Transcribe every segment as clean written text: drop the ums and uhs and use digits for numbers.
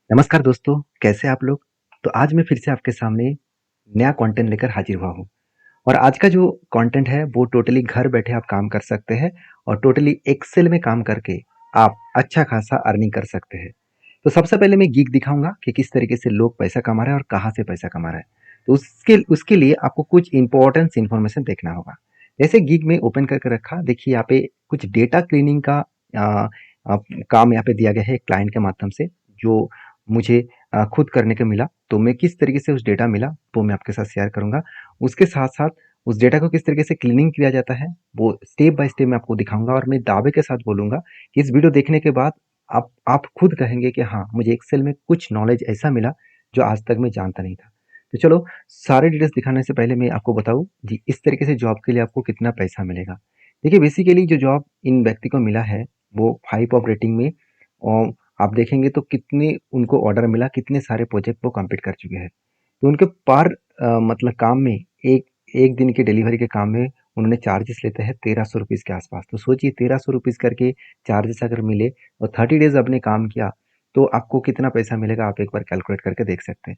नमस्कार दोस्तों, कैसे हैं आप लोग? तो आज मैं फिर से आपके सामने नया कंटेंट लेकर हाजिर हुआ हूँ और आज का जो कंटेंट है वो टोटली घर बैठे आप काम कर सकते हैं और टोटली एक्सेल में काम करके आप अच्छा खासा अर्निंग कर सकते हैं। तो सबसे पहले मैं गीक दिखाऊंगा कि किस तरीके से लोग पैसा कमा रहे हैं और कहाँ से पैसा कमा रहे हैं। तो उसके उसके लिए आपको कुछ इंपॉर्टेंट इन्फॉर्मेशन देखना होगा। जैसे गीक में ओपन करके रखा, देखिए यहाँ पे कुछ डेटा क्लीनिंग का आ, आ, काम यहाँ पे दिया गया है क्लाइंट के माध्यम से, जो मुझे खुद करने को मिला। तो मैं किस तरीके से उस डेटा मिला वो मैं आपके साथ शेयर करूंगा। उसके साथ साथ उस डेटा को किस तरीके से क्लीनिंग किया जाता है वो स्टेप बाय स्टेप मैं आपको दिखाऊंगा और मैं दावे के साथ बोलूंगा कि इस वीडियो देखने के बाद आप खुद कहेंगे कि हाँ, मुझे एक्सेल में कुछ नॉलेज ऐसा मिला जो आज तक मैं जानता नहीं था। तो चलो, सारे डिटेल्स दिखाने से पहले मैं आपको बताऊं जी इस तरीके से जॉब के लिए आपको कितना पैसा मिलेगा। देखिए, बेसिकली जो जॉब इन व्यक्ति को मिला है वो 5 ऑफ रेटिंग में, और आप देखेंगे तो कितने उनको ऑर्डर मिला, कितने सारे प्रोजेक्ट वो कंप्लीट कर चुके हैं। तो उनके पर मतलब काम में एक एक दिन की डिलीवरी के काम में उन्होंने चार्जेस लेते हैं 1300 रुपीज़ के आसपास। तो सोचिए, 1300 रुपीज़ करके चार्जेस अगर मिले और 30 डेज आपने काम किया तो आपको कितना पैसा मिलेगा, आप एक बार कैलकुलेट करके देख सकते हैं।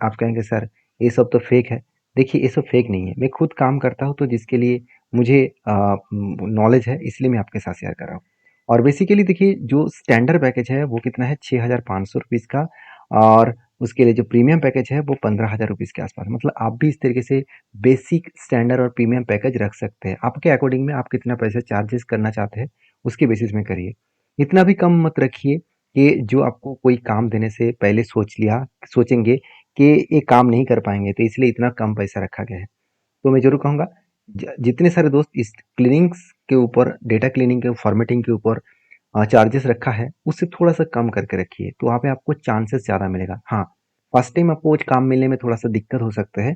आप कहेंगे सर ये सब तो फेक है। देखिए, ये सब फेक नहीं है, मैं खुद काम करता हूँ तो जिसके लिए मुझे नॉलेज है इसलिए मैं आपके साथ शेयर कर रहा हूँ। और बेसिकली देखिए, जो स्टैंडर्ड पैकेज है वो कितना है, 6500 रुपीज़ का। और उसके लिए जो प्रीमियम पैकेज है वो 15,000 रुपीज़ के आसपास। मतलब आप भी इस तरीके से बेसिक, स्टैंडर्ड और प्रीमियम पैकेज रख सकते हैं। आपके अकॉर्डिंग में आप कितना पैसा चार्जेस करना चाहते हैं उसके बेसिस में करिए। इतना भी कम मत रखिए कि जो आपको कोई काम देने से पहले सोचेंगे कि ये काम नहीं कर पाएंगे, तो इसलिए इतना कम पैसा रखा गया है। तो मैं ज़रूर कहूँगा, जितने सारे दोस्त इस क्लीनिंग्स के ऊपर, डेटा क्लीनिंग के फॉर्मेटिंग के ऊपर चार्जेस रखा है उससे थोड़ा सा कम करके रखिए, तो वहाँ पे आपको चांसेस ज़्यादा मिलेगा। हाँ, फर्स्ट टाइम आपको कुछ काम मिलने में थोड़ा सा दिक्कत हो सकता है।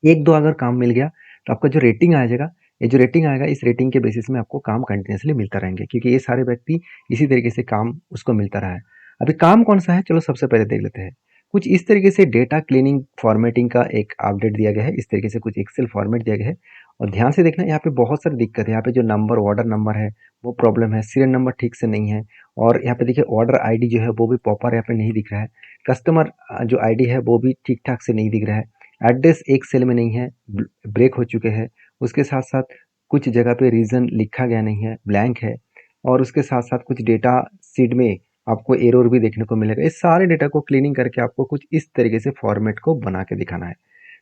एक दो अगर काम मिल गया तो आपका जो रेटिंग आ जाएगा, ये जो रेटिंग आएगा इस रेटिंग के बेसिस में आपको काम कंटिन्यूसली मिलता रहेंगे, क्योंकि ये सारे व्यक्ति इसी तरीके से काम उसको मिलता रहा है। अभी काम कौन सा है, चलो सबसे पहले देख लेते हैं। कुछ इस तरीके से डेटा क्लीनिंग फॉर्मेटिंग का एक अपडेट दिया गया है, इस तरीके से कुछ एक्सेल फॉर्मेट दिया गया है। और ध्यान से देखना, यहाँ पे बहुत सारी दिक्कत है। यहाँ पे जो नंबर, ऑर्डर नंबर है वो प्रॉब्लम है, सीरियल नंबर ठीक से नहीं है। और यहाँ पे देखिए, ऑर्डर आईडी जो है वो भी प्रॉपर यहाँ पे नहीं दिख रहा है। कस्टमर जो आईडी है वो भी ठीक ठाक से नहीं दिख रहा है। एड्रेस एक सेल में नहीं है, ब्रेक हो चुके हैं। उसके साथ साथ कुछ जगह पे रीज़न लिखा गया नहीं है, ब्लैंक है। और उसके साथ साथ कुछ डेटा शीट में आपको एरर भी देखने को मिलेगा। इस सारे डेटा को क्लीनिंग करके आपको कुछ इस तरीके से फॉर्मेट को बना के दिखाना है।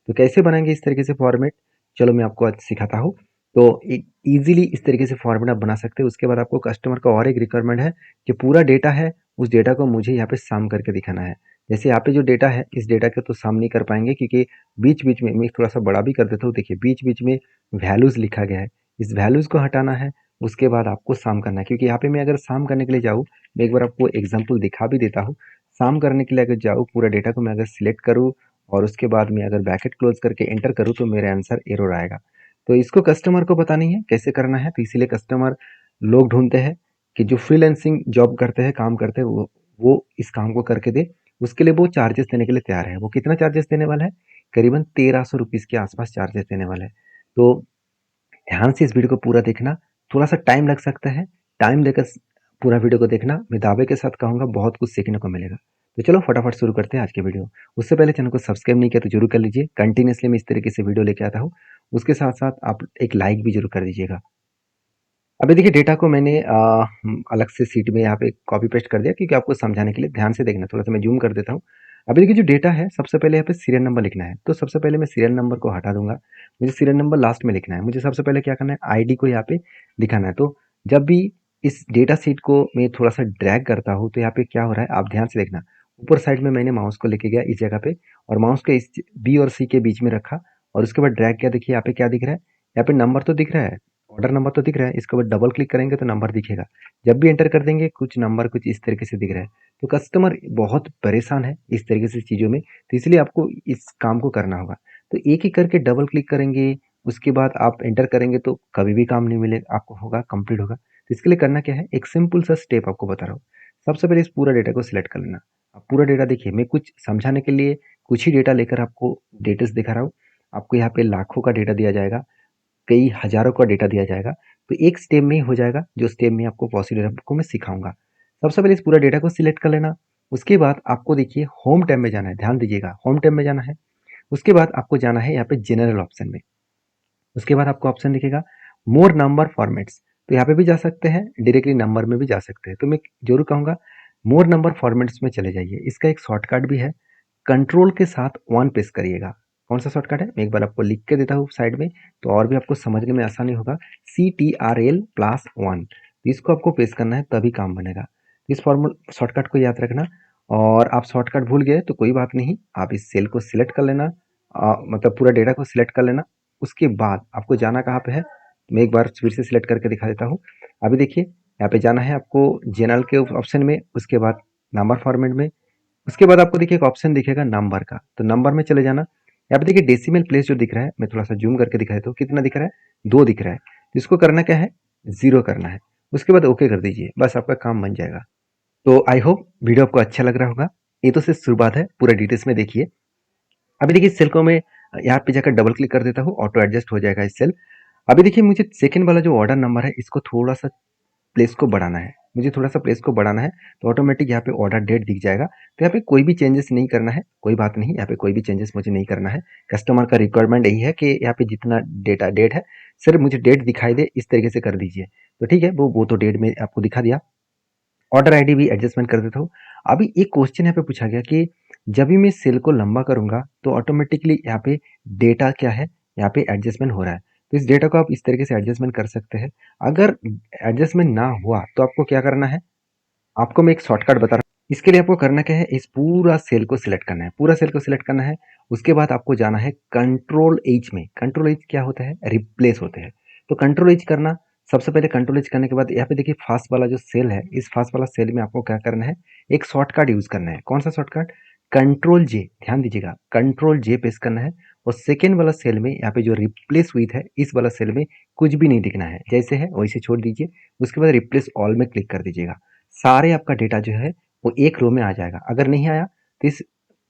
तो कैसे बनाएंगे इस तरीके से फॉर्मेट, चलो मैं आपको आज सिखाता हूँ। तो इजीली इस तरीके से फॉर्मेट आप बना सकते हैं। उसके बाद आपको कस्टमर का और एक रिक्वायरमेंट है कि पूरा डेटा है, उस डेटा को मुझे यहाँ पे सम करके दिखाना है। जैसे यहाँ पे जो डेटा है, इस डेटा के तो सम नहीं कर पाएंगे, क्योंकि बीच बीच में मैं थोड़ा सा बड़ा भी कर देता हूँ। देखिए, बीच बीच में वैल्यूज लिखा गया है, इस वैल्यूज को हटाना है। उसके बाद आपको सम करना है, क्योंकि यहाँ पे मैं अगर सम करने के लिए जाऊँ, मैं एक बार आपको एग्जाम्पल दिखा भी देता हूँ। सम करने के लिए अगर जाऊँ, पूरा डेटा को मैं अगर सिलेक्ट करूँ और उसके बाद मैं अगर ब्रैकेट क्लोज करके एंटर करूँ तो मेरा आंसर एरर आएगा। तो इसको कस्टमर को पता नहीं है कैसे करना है, तो इसीलिए कस्टमर लोग ढूंढते हैं कि जो फ्रीलांसिंग जॉब करते हैं, काम करते हैं, वो इस काम को करके दे। उसके लिए वो चार्जेस देने के लिए तैयार है। वो कितना चार्जेस देने वाला है, करीबन 1300 रुपीज़ के आसपास चार्जेस देने वाला है। तो ध्यान से इस वीडियो को पूरा देखना। थोड़ा सा टाइम लग सकता है, टाइम लेकर पूरा वीडियो को देखना। मैं दावे के साथ कहूँगा बहुत कुछ सीखने को मिलेगा। तो चलो फटाफट शुरू करते हैं आज के वीडियो। उससे पहले चैनल को सब्सक्राइब नहीं किया तो जरूर कर लीजिए। कंटिन्यूसली मैं इस तरीके से वीडियो लेके आता हूँ। उसके साथ साथ आप एक लाइक भी जरूर कर दीजिएगा। अभी देखिए, डेटा को मैंने अलग से सीट में यहाँ पे कॉपी पेस्ट कर दिया, क्योंकि आपको समझाने के लिए। ध्यान से देखना, थोड़ा सा मैं जूम कर देता हूँ। अभी देखिए, जो डेटा है सबसे पहले यहाँ पे सीरियल नंबर लिखना है। तो सबसे पहले मैं सीरियल नंबर को हटा दूंगा, मुझे सीरियल नंबर लास्ट में लिखना है। मुझे सबसे पहले क्या करना है, आईडी को यहाँ पे दिखाना है। तो जब भी इस डेटा सीट को मैं थोड़ा सा ड्रैग करता हूँ तो यहाँ पे क्या हो रहा है, आप ध्यान से देखना। ऊपर साइड में मैंने माउस को लेके गया इस जगह पे, और माउस को इस बी और सी के बीच में रखा, और उसके बाद ड्रैग किया। देखिए यहाँ पे क्या दिख रहा है, यहाँ पे नंबर तो दिख रहा है, ऑर्डर नंबर तो दिख रहा है। इसके बाद डबल क्लिक करेंगे तो नंबर दिखेगा। जब भी एंटर कर देंगे कुछ नंबर कुछ इस तरीके से दिख रहा है। तो कस्टमर बहुत परेशान है इस तरीके से चीज़ों में, तो इसलिए आपको इस काम को करना होगा। तो एक एक करके डबल क्लिक करेंगे, उसके बाद आप एंटर करेंगे तो कभी भी काम नहीं मिलेगा आपको, होगा कंप्लीट होगा। तो इसके लिए करना क्या है, एक सिंपल सा स्टेप आपको बता रहा हूँ। सबसे पहले इस पूरा डेटा को सिलेक्ट कर लेना। अब पूरा डेटा देखिए, मैं कुछ समझाने के लिए कुछ ही डेटा लेकर आपको डिटेल्स दिखा रहा हूँ। आपको यहाँ पे लाखों का डेटा दिया जाएगा, कई हज़ारों का डेटा दिया जाएगा। तो एक स्टेप में ही हो जाएगा, जो स्टेप में आपको प्रोसीजर आपको मैं सिखाऊँगा। सबसे पहले इस पूरा डेटा को सिलेक्ट कर लेना। उसके बाद आपको देखिए होम टैब में जाना है, ध्यान दीजिएगा होम टैब में जाना है। उसके बाद आपको जाना है यहाँ पे जनरल ऑप्शन में। उसके बाद आपको ऑप्शन दिखेगा मोर नंबर फॉर्मेट्स, तो यहाँ पे भी जा सकते हैं, डायरेक्टली नंबर में भी जा सकते हैं। तो मैं जरूर कहूँगा मोर नंबर फॉर्मेट्स में चले जाइए। इसका एक शॉर्टकट भी है, कंट्रोल के साथ 1 प्रेस करिएगा। कौन सा शॉर्टकट है मैं एक बार आपको लिख के देता हूँ साइड में, तो और भी आपको समझने में आसानी होगा। CTRL+1, तो इसको आपको प्रेस करना है तभी काम बनेगा। इस फॉर्मूल शॉर्टकट को याद रखना। और आप शॉर्टकट भूल गए तो कोई बात नहीं, आप इस सेल को सिलेक्ट कर लेना, मतलब पूरा डेटा को सिलेक्ट कर लेना। उसके बाद आपको जाना कहाँ पे है, मैं एक बार फिर से सिलेक्ट करके दिखा देता हूँ। अभी देखिए यहाँ पे जाना है आपको जनरल के ऑप्शन में, उसके बाद नंबर फॉर्मेट में। उसके बाद आपको देखिए एक ऑप्शन दिखेगा नंबर का, तो नंबर में चले जाना। यहाँ पे देखिए डेसिमल प्लेस जो दिख रहा है, मैं थोड़ा सा जूम करके दिखा देता हूँ, कितना दिख रहा है, 2 दिख रहा है। तो इसको करना क्या है, 0 करना है। उसके बाद ओके कर दीजिए, बस आपका काम बन जाएगा। तो आई होप वीडियो आपको अच्छा लग रहा होगा। ये तो सिर्फ शुरुआत है, पूरा डिटेल्स में देखिए। अभी देखिए इस सेल को मैं यहाँ पे जाकर डबल क्लिक कर देता हूँ, ऑटो एडजस्ट हो जाएगा इस सेल। अभी देखिए मुझे सेकंड वाला जो ऑर्डर नंबर है, इसको थोड़ा सा प्लेस को बढ़ाना है, मुझे थोड़ा सा प्लेस को बढ़ाना है, तो ऑटोमेटिक यहाँ पे ऑर्डर डेट दिख जाएगा। तो यहाँ पे कोई भी चेंजेस नहीं करना है, कोई बात नहीं, यहाँ पे कोई भी चेंजेस मुझे नहीं करना है। कस्टमर का रिक्वायरमेंट यही है कि यहाँ पे जितना डेटा डेट है, सिर्फ मुझे डेट दिखाई दे इस तरीके से कर दीजिए। तो ठीक है, वो तो डेट में आपको दिखा दिया। ऑर्डर आईडी भी एडजस्टमेंट कर देता हूँ। अभी एक क्वेश्चन यहाँ पे पूछा गया कि जब भी मैं सेल को लंबा करूंगा तो ऑटोमेटिकली यहाँ पे डेटा क्या है, यहाँ पे एडजस्टमेंट हो रहा है। तो इस डेटा को आप इस तरीके से एडजस्टमेंट कर सकते हैं। अगर एडजस्टमेंट ना हुआ तो आपको क्या करना है, आपको मैं एक शॉर्टकट बता रहा हूँ। इसके लिए आपको करना क्या है, इस पूरा सेल को सिलेक्ट करना है, पूरा सेल को सिलेक्ट करना है। उसके बाद आपको जाना है कंट्रोल एच में। कंट्रोल एच क्या होता है, रिप्लेस होते हैं। तो कंट्रोल एच करना, सबसे पहले कंट्रोल एच करने के बाद यहाँ पे देखिए फास्ट वाला जो सेल है, इस फास्ट वाला सेल में आपको क्या करना है, एक शॉर्टकट यूज करना है। कौन सा शॉर्टकट, कंट्रोल जे, ध्यान दीजिएगा कंट्रोल जे प्रेस करना है। और सेकेंड वाला सेल में यहाँ पे जो रिप्लेस हुई है, इस वाला सेल में कुछ भी नहीं दिखना है, जैसे है वैसे छोड़ दीजिए। उसके बाद रिप्लेस ऑल में क्लिक कर दीजिएगा। सारे आपका डेटा जो है वो एक रो में आ जाएगा। अगर नहीं आया तो इस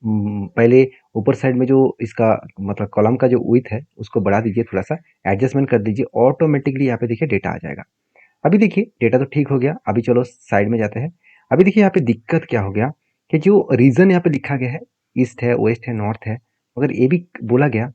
पहले ऊपर साइड में जो इसका मतलब कॉलम का जो विड्थ है उसको बढ़ा दीजिए, थोड़ा सा एडजस्टमेंट कर दीजिए, ऑटोमेटिकली यहाँ पे देखिए डेटा आ जाएगा। अभी देखिए डेटा तो ठीक हो गया। अभी चलो साइड में जाते हैं। अभी देखिए यहाँ पे दिक्कत क्या हो गया कि जो रीजन यहाँ पे लिखा गया है, ईस्ट है, वेस्ट है, नॉर्थ है, मगर ये भी बोला गया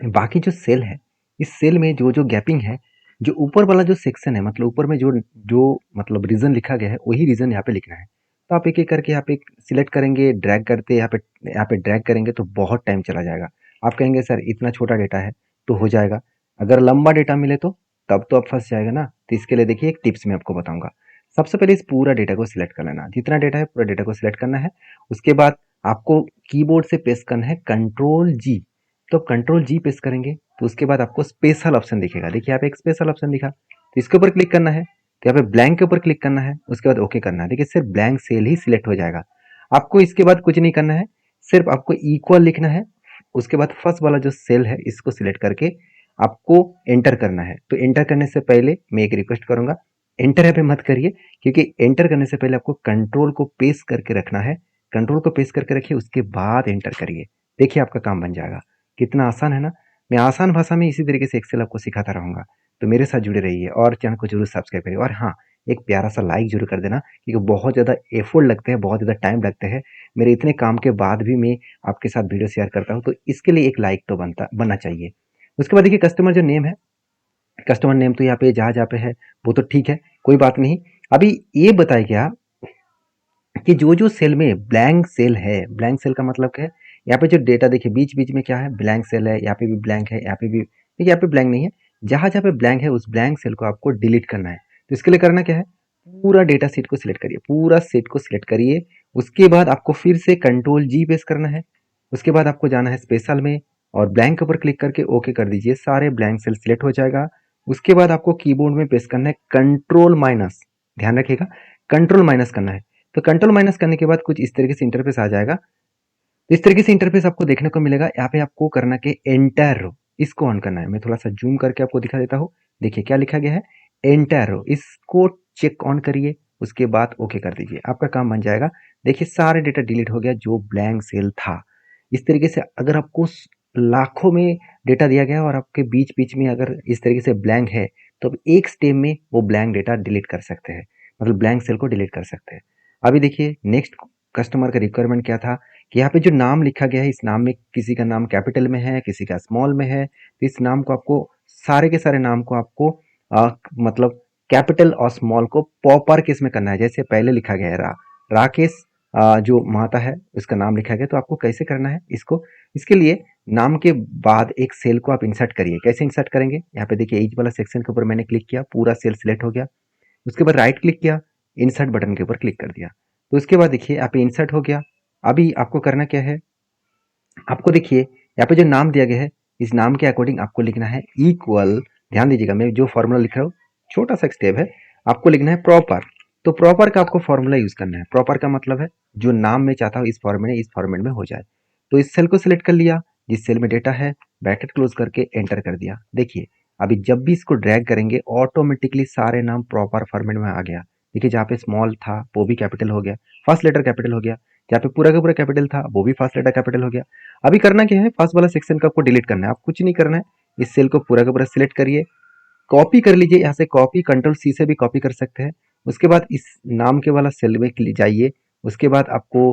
बाकी जो सेल है, इस सेल में जो जो गैपिंग है, जो ऊपर वाला जो सेक्शन है, मतलब ऊपर में जो जो मतलब रीजन लिखा गया है वही रीजन यहाँ पे लिखना है। तो आप एक एक करके यहाँ पे सिलेक्ट करेंगे, ड्रैग करते यहाँ पे ड्रैग करेंगे तो बहुत टाइम चला जाएगा। आप कहेंगे सर इतना छोटा डेटा है, तो हो जाएगा। अगर लंबा डेटा मिले तो तब तो आप फंस जाएगा ना। तो इसके लिए देखिए एक टिप्स मैं आपको बताऊंगा। सबसे पहले इस पूरा डेटा को सिलेक्ट कर लेना, जितना डेटा है पूरा डेटा को सिलेक्ट करना है। उसके बाद आपको कीबोर्ड से प्रेस करना है कंट्रोल जी। तो कंट्रोल जी प्रेस करेंगे तो उसके बाद आपको स्पेशल ऑप्शन दिखेगा। देखिए यहाँ पे एक स्पेशल ऑप्शन दिखा, तो इसके ऊपर क्लिक करना है। तो यहाँ पे ब्लैंक के ऊपर क्लिक करना है, उसके बाद ओके करना है। देखिए सिर्फ ब्लैंक सेल ही सिलेक्ट हो जाएगा। आपको इसके बाद कुछ नहीं करना है, सिर्फ आपको इक्वल लिखना है। उसके बाद फर्स्ट वाला जो सेल है इसको सिलेक्ट करके आपको एंटर करना है। तो एंटर करने से पहले मैं एक रिक्वेस्ट करूंगा, एंटर यहाँ पे मत करिए, क्योंकि एंटर करने से पहले आपको कंट्रोल को पेस्ट करके रखना है। कंट्रोल को पेस्ट करके रखिए, उसके बाद एंटर करिए। देखिए आपका काम बन जाएगा। कितना आसान है ना। मैं आसान भाषा में इसी तरीके से एक्सेल आपको सिखाता रहूंगा। तो मेरे साथ जुड़े रहिए और चैनल को जरूर सब्सक्राइब करिए। और हाँ, एक प्यारा सा लाइक जरूर कर देना, क्योंकि बहुत ज़्यादा एफर्ट लगते हैं, बहुत ज़्यादा टाइम लगते हैं। मेरे इतने काम के बाद भी मैं आपके साथ वीडियो शेयर करता हूँ, तो इसके लिए एक लाइक तो बनना चाहिए। उसके बाद देखिए कस्टमर जो नेम है, कस्टमर नेम तो यहाँ पे जहाँ पे है वो तो ठीक है, कोई बात नहीं। अभी ये बताया गया कि जो जो सेल में ब्लैंक सेल है, ब्लैंक सेल का मतलब क्या है, यहाँ पे जो डेटा देखिए बीच बीच में क्या है, ब्लैंक सेल है, यहाँ पे भी ब्लैंक है, यहाँ पे भी देखिए, यहाँ पे ब्लैंक नहीं है। जहाँ जहाँ पे ब्लैंक है उस ब्लैंक सेल को आपको डिलीट करना है। तो इसके लिए करना क्या है, पूरा डेटा सेट को सिलेक्ट करिए, पूरा सेट को सिलेक्ट करिए। उसके बाद आपको फिर से कंट्रोल जी प्रेस करना है। उसके बाद आपको जाना है स्पेशल में और ब्लैंक के ऊपर क्लिक करके ओके कर दीजिए, सारे ब्लैंक सेल सिलेक्ट हो जाएगा। उसके बाद आपको कीबोर्ड में प्रेस करना है कंट्रोल माइनस, ध्यान रखिएगा कंट्रोल माइनस करना है। तो कंट्रोल माइनस करने के बाद कुछ इस तरीके से इंटरफेस आ जाएगा। तो इस तरीके से इंटरफेस आपको देखने को मिलेगा। यहाँ पे आपको करना कि एंटर रो, इसको ऑन करना है। मैं थोड़ा सा जूम करके आपको दिखा देता हूँ। देखिए क्या लिखा गया है, एंटर रो, इसको चेक ऑन करिए। उसके बाद ओके कर दीजिए, आपका काम बन जाएगा। देखिए सारे डेटा डिलीट हो गया जो ब्लैंक सेल था। इस तरीके से अगर आपको लाखों में डेटा दिया गया और आपके बीच बीच में अगर इस तरीके से ब्लैंक है, तो आप एक स्टेप में वो ब्लैंक डेटा डिलीट कर सकते हैं, मतलब ब्लैंक सेल को डिलीट कर सकते हैं। अभी देखिए नेक्स्ट कस्टमर का रिक्वायरमेंट क्या था कि यहाँ पे जो नाम लिखा गया है, इस नाम में किसी का नाम कैपिटल में है, किसी का स्मॉल में है, तो इस नाम को आपको, सारे के सारे नाम को आपको मतलब कैपिटल और स्मॉल को प्रॉपर केस में करना है। जैसे पहले लिखा गया है राकेश जो माता है उसका नाम लिखा गया, तो आपको कैसे करना है इसको, इसके लिए नाम के बाद एक सेल को आप इंसर्ट करिए। कैसे इंसर्ट करेंगे, यहाँ पे देखिए एज वाला सेक्शन के ऊपर मैंने क्लिक किया, पूरा सेल सिलेक्ट हो गया। उसके बाद राइट क्लिक किया, इंसर्ट बटन के ऊपर क्लिक कर दिया, तो उसके बाद देखिए यहाँ पे इंसर्ट हो गया। अभी आपको करना क्या है, आपको देखिए यहाँ पे जो नाम दिया गया है, इस नाम के अकॉर्डिंग आपको लिखना है इक्वल। ध्यान दीजिएगा, मैं जो फॉर्मूला लिख रहा हूँ, छोटा सा स्टेप है, आपको लिखना है प्रॉपर। तो प्रॉपर का आपको फॉर्मूला यूज करना है। प्रॉपर का मतलब है जो नाम में चाहता हूँ इस फॉर्मेट में हो जाए। तो इस सेल को सिलेक्ट कर लिया, जिस सेल में डेटा है, ब्रैकेट क्लोज करके एंटर कर दिया। देखिए अभी जब भी इसको ड्रैग करेंगे ऑटोमेटिकली सारे नाम प्रॉपर फॉर्मेट में आ गया। देखिए जहाँ पे स्मॉल था वो भी कैपिटल हो गया, फर्स्ट लेटर कैपिटल हो गया, जहाँ पे पूरा का पूरा कैपिटल था वो भी फर्स्ट लेटर कैपिटल हो गया। अभी करना क्या है, फर्स्ट वाला सेक्शन को आपको डिलीट करना है। आप कुछ नहीं करना है, इस सेल को पूरा का पूरा सिलेक्ट करिए, कॉपी कर लीजिए। यहाँ से कॉपी कंट्रोल सी से भी कॉपी कर सकते हैं। उसके बाद इस नाम के वाला सेल में जाइए, उसके बाद आपको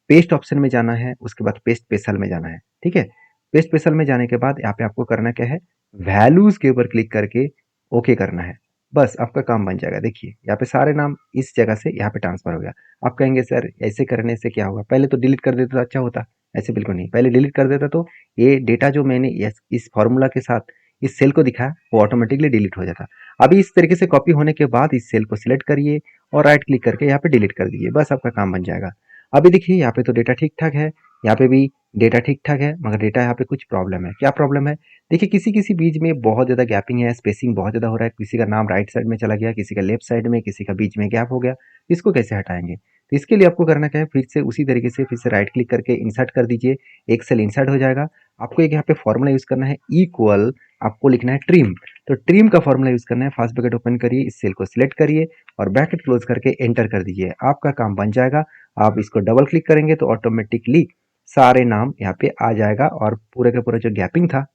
पेस्ट ऑप्शन में जाना है, उसके बाद पेस्ट स्पेशल में जाना है। ठीक है, पेस्ट स्पेशल में जाने के बाद यहाँ पे आपको करना क्या है, वैल्यूज के ऊपर क्लिक करके ओके करना है। बस आपका काम बन जाएगा। देखिए यहाँ पे सारे नाम इस जगह से यहाँ पे ट्रांसफर हो गया। आप कहेंगे सर ऐसे करने से क्या होगा, पहले तो डिलीट कर देते तो अच्छा होता। ऐसे बिल्कुल नहीं, पहले डिलीट कर देता तो ये डेटा जो मैंने इस फॉर्मूला के साथ इस सेल को दिखाया वो ऑटोमेटिकली डिलीट हो जाता। अभी इस तरीके से कॉपी होने के बाद इस सेल को सिलेक्ट करिए और राइट क्लिक करके यहाँ पे डिलीट कर दीजिए, बस आपका काम बन जाएगा। अभी देखिए यहाँ पे तो डेटा ठीक ठाक है, यहाँ पे भी डेटा ठीक ठाक है, मगर डेटा यहाँ पे कुछ प्रॉब्लम है। क्या प्रॉब्लम है, देखिए किसी किसी बीच में बहुत ज़्यादा गैपिंग है, स्पेसिंग बहुत ज़्यादा हो रहा है, किसी का नाम राइट साइड में चला गया, किसी का लेफ्ट साइड में, किसी का बीच में गैप हो गया। इसको कैसे हटाएंगे, तो इसके लिए आपको करना क्या है, फिर से उसी तरीके से फिर से राइट क्लिक करके इंसर्ट कर दीजिए, एक सेल इंसर्ट हो जाएगा। आपको एक यहाँ पे फॉर्मूला यूज करना है इक्वल, आपको लिखना है ट्रिम। तो ट्रिम का फॉर्मूला यूज करना है, फास्ट ब्रैकेट ओपन करिए, इस सेल को सिलेक्ट करिए और ब्रैकेट क्लोज करके एंटर कर दीजिए, आपका काम बन जाएगा। आप इसको डबल क्लिक करेंगे तो ऑटोमेटिकली सारे नाम यहाँ पे आ जाएगा और पूरे का पूरा जो गैपिंग था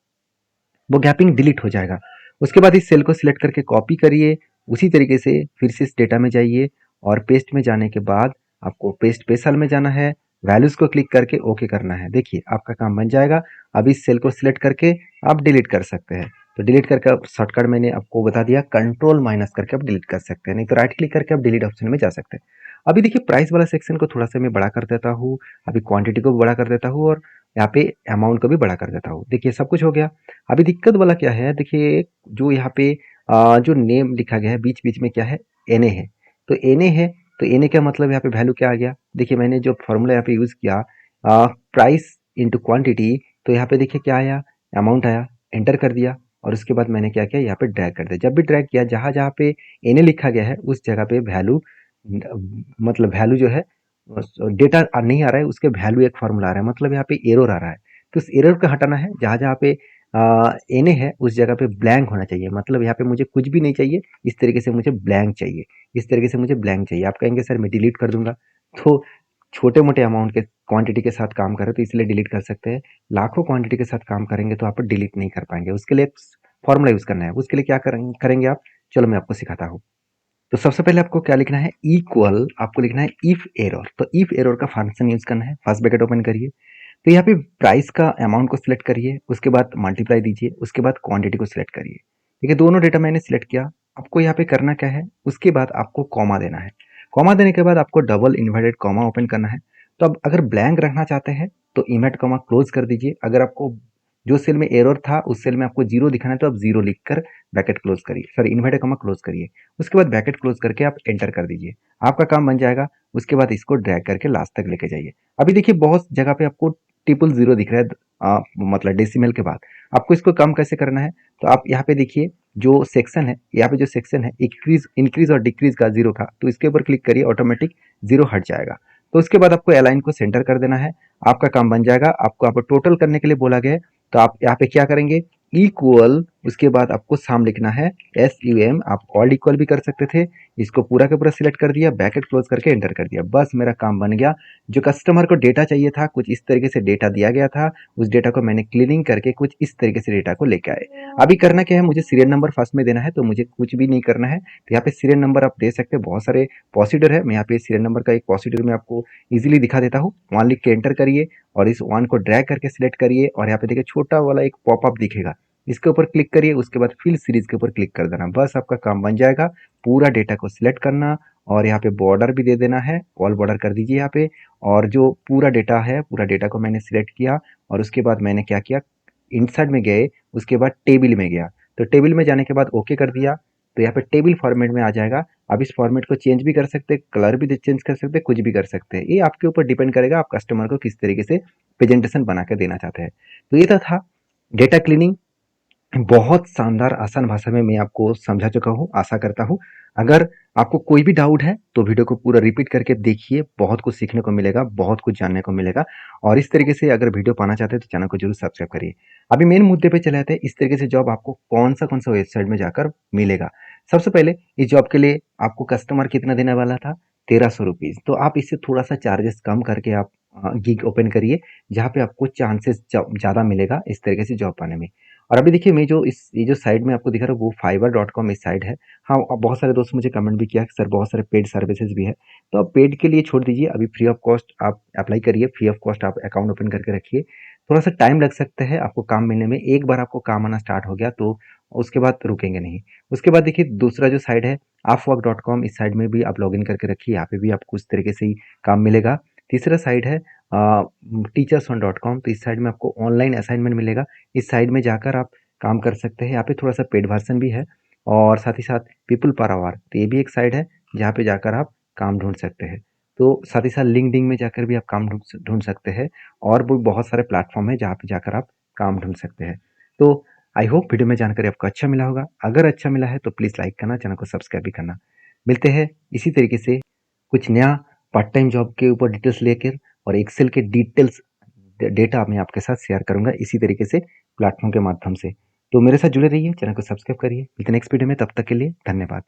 वो गैपिंग डिलीट हो जाएगा। उसके बाद इस सेल को सिलेक्ट करके कॉपी करिए, उसी तरीके से फिर से इस डेटा में जाइए और पेस्ट में जाने के बाद आपको पेस्ट स्पेशल में जाना है, वैल्यूज को क्लिक करके ओके करना है। देखिए आपका काम बन जाएगा। अब इस सेल को सिलेक्ट करके आप डिलीट कर सकते हैं। तो डिलीट करके आप शॉर्टकट मैंने आपको बता दिया, कंट्रोल माइनस करके आप डिलीट कर सकते हैं, नहीं तो राइट क्लिक करके आप डिलीट ऑप्शन में जा सकते हैं। अभी देखिए प्राइस वाला सेक्शन को थोड़ा सा मैं बड़ा कर देता हूँ, अभी क्वांटिटी को भी बड़ा कर देता हूँ और यहाँ पे अमाउंट को भी बड़ा कर देता हूँ। देखिए सब कुछ हो गया। अभी दिक्कत वाला क्या है, देखिए जो यहाँ पे जो नेम लिखा गया है बीच बीच में क्या है, एनए है। तो एनए है, तो एनए का मतलब यहाँ पे वैल्यू क्या आ गया, देखिए मैंने जो फॉर्मूला यहाँ पे यूज़ किया प्राइस इंटू क्वांटिटी, तो यहाँ पे देखिए क्या आया, अमाउंट आया, एंटर कर दिया और उसके बाद मैंने क्या किया, यहाँ पे ड्रैग कर दिया। जब भी ड्रैग किया जहाँ जहाँ पे एनए लिखा गया है उस जगह पे वैल्यू, मतलब वैल्यू जो है डेटा नहीं आ रहा है, उसके वैल्यू एक फॉर्मूला आ रहा है, मतलब यहाँ पे एरर आ रहा है। तो इस एरर को हटाना है, जहाँ जहाँ पे एनए है उस जगह पे ब्लैंक होना चाहिए, मतलब यहाँ पे मुझे कुछ भी नहीं चाहिए, इस तरीके से मुझे ब्लैंक चाहिए, इस तरीके से मुझे ब्लैंक चाहिए। आप कहेंगे सर मैं डिलीट कर दूंगा, तो छोटे मोटे अमाउंट के क्वांटिटी के साथ काम कर रहे हो तो इसलिए डिलीट कर सकते हैं। लाखों क्वांटिटी के साथ काम करेंगे तो आप डिलीट नहीं कर पाएंगे, उसके लिए फॉर्मूला यूज करना है। उसके लिए क्या करेंगे आप, चलो मैं आपको सिखाता हूँ। तो सबसे पहले आपको क्या लिखना है, इक्वल, आपको लिखना है इफ एरर। तो इफ एरर का फंक्शन यूज करना है, फर्स्ट ब्रैकेट ओपन करिए, तो यहाँ पे प्राइस का अमाउंट को सिलेक्ट करिए, उसके बाद मल्टीप्लाई दीजिए, उसके बाद क्वांटिटी को सिलेक्ट करिए। ठीक है, दोनों डेटा मैंने सिलेक्ट किया। आपको यहाँ पे करना क्या है, उसके बाद आपको कॉमा देना है। कॉमा देने के बाद आपको डबल इन्वर्टेड कॉमा ओपन करना है। तो अब अगर ब्लैंक रखना चाहते हैं तो इन्वर्ट कॉमा क्लोज कर दीजिए। अगर आपको जो सेल में एरर था उस सेल में आपको जीरो दिखाना है तो आप जीरो लिखकर ब्रैकेट क्लोज करिए, सॉरी इन्वर्टेड कॉमा क्लोज करिए। उसके बाद ब्रैकेट क्लोज करके आप एंटर कर दीजिए, आपका काम बन जाएगा। उसके बाद इसको ड्रैग करके लास्ट तक लेके जाइए। अभी देखिए बहुत जगह पे आपको ट्रिपल जीरो दिख रहा है, मतलब डेसिमल के बाद। आपको इसको कम कैसे करना है, तो आप यहाँ पे देखिए जो सेक्शन है, यहाँ पे जो सेक्शन है इंक्रीज और डिक्रीज का जीरो था, तो इसके ऊपर क्लिक करिए, ऑटोमेटिक जीरो हट जाएगा। तो उसके बाद आपको अलाइन को सेंटर कर देना है, आपका काम बन जाएगा। आपको आप टोटल करने के लिए बोला गया है, तो आप यहाँ पे क्या करेंगे, इक्वल, उसके बाद आपको साम लिखना है, SUM। आप ऑल इक्वल भी कर सकते थे। इसको पूरा का पूरा सिलेक्ट कर दिया, ब्रैकेट क्लोज करके एंटर कर दिया, बस मेरा काम बन गया। जो कस्टमर को डेटा चाहिए था कुछ इस तरीके से डेटा दिया गया था, उस डेटा को मैंने क्लीनिंग करके कुछ इस तरीके से डेटा को लेके आए। अभी करना क्या है, मुझे सीरियल नंबर फर्स्ट में देना है, तो मुझे कुछ भी नहीं करना है। तो यहाँ पे सीरियल नंबर आप दे सकते हैं, बहुत सारे प्रोसीडर है। मैं यहाँ पे सीरियल नंबर का एक प्रोसीडर में आपको इजीली दिखा देता हूँ। 1 लिख के एंटर करिए और इस 1 को ड्रैग करके सिलेक्ट करिए और यहाँ पे देखिए छोटा वाला एक पॉपअप दिखेगा, इसके ऊपर क्लिक करिए, उसके बाद फिल सीरीज के ऊपर क्लिक कर देना, बस आपका काम बन जाएगा। पूरा डेटा को सिलेक्ट करना और यहाँ पे बॉर्डर भी दे देना है, ऑल बॉर्डर कर दीजिए यहाँ पे। और जो पूरा डेटा है, पूरा डेटा को मैंने सिलेक्ट किया और उसके बाद मैंने क्या किया, इंसर्ट में गए, उसके बाद टेबल में गया। तो टेबल में जाने के बाद ओके कर दिया, तो यहाँ पे टेबल फॉर्मेट में आ जाएगा। अब इस फॉर्मेट को चेंज भी कर सकते हैं, कलर भी चेंज कर सकते हैं, कुछ भी कर सकते हैं। ये आपके ऊपर डिपेंड करेगा आप कस्टमर को किस तरीके से प्रेजेंटेशन बना के देना चाहते हैं। तो ये तो था डेटा क्लीनिंग। बहुत शानदार आसान भाषा में मैं आपको समझा चुका हूँ, आशा करता हूँ। अगर आपको कोई भी डाउट है तो वीडियो को पूरा रिपीट करके देखिए, बहुत कुछ सीखने को मिलेगा, बहुत कुछ जानने को मिलेगा। और इस तरीके से अगर वीडियो पाना चाहते हैं तो चैनल को जरूर सब्सक्राइब करिए। अभी मेन मुद्दे पे चले आते हैं, इस तरीके से जॉब आपको कौन सा वेबसाइट में जाकर मिलेगा। सबसे पहले इस जॉब के लिए आपको कस्टमर कितना देने वाला था, 1300 रुपीज़। तो आप इससे थोड़ा सा चार्जेस कम करके आप गिग ओपन करिए, जहाँ पे आपको चांसेस ज़्यादा मिलेगा इस तरीके से जॉब पाने में। और अभी देखिए, मैं जो ये जो साइट में आपको दिखा रहा हूँ वो fiverr.com इस साइट है। हाँ, अब बहुत सारे दोस्त मुझे कमेंट भी किया कि सर बहुत सारे पेड सर्विसेज भी है, तो आप पेड के लिए छोड़ दीजिए, अभी फ्री ऑफ कॉस्ट आप अप्लाई करिए, फ्री ऑफ कॉस्ट आप अकाउंट ओपन करके रखिए। थोड़ा सा टाइम लग सकता है आपको काम मिलने में, एक बार आपको काम आना स्टार्ट हो गया तो उसके बाद रुकेंगे नहीं। उसके बाद देखिए दूसरा जो साइट है upwork.com, इस साइट में भी आप लॉगिन करके रखिए, यहाँ पे भी आपको उस तरीके से ही काम मिलेगा। तीसरा साइट है teachers1.com, तो इस साइट में आपको ऑनलाइन असाइनमेंट मिलेगा। इस साइट में जाकर आप काम कर सकते हैं, यहाँ पे थोड़ा सा पेड वर्जन भी है। और साथ ही साथ पीपल पर आवर, तो ये भी एक साइट है जहाँ पे जाकर आप काम ढूंढ सकते हैं। तो साथ ही साथ लिंक्डइन में जाकर भी आप काम ढूंढ सकते हैं। और भी बहुत सारे प्लेटफॉर्म है जहाँ पे जाकर आप काम ढूंढ सकते हैं। तो आई होप वीडियो में जानकारी आपको अच्छा मिला होगा। अगर अच्छा मिला है तो प्लीज़ लाइक करना, चैनल को सब्सक्राइब भी करना। मिलते हैं इसी तरीके से कुछ नया पार्ट टाइम जॉब के ऊपर डिटेल्स लेकर, और एक्सेल के डिटेल्स डेटा मैं आपके साथ शेयर करूंगा इसी तरीके से प्लेटफॉर्म के माध्यम से। तो मेरे साथ जुड़े रहिए, चैनल को सब्सक्राइब करिए। मिलते हैं नेक्स्ट वीडियो में, तब तक के लिए धन्यवाद।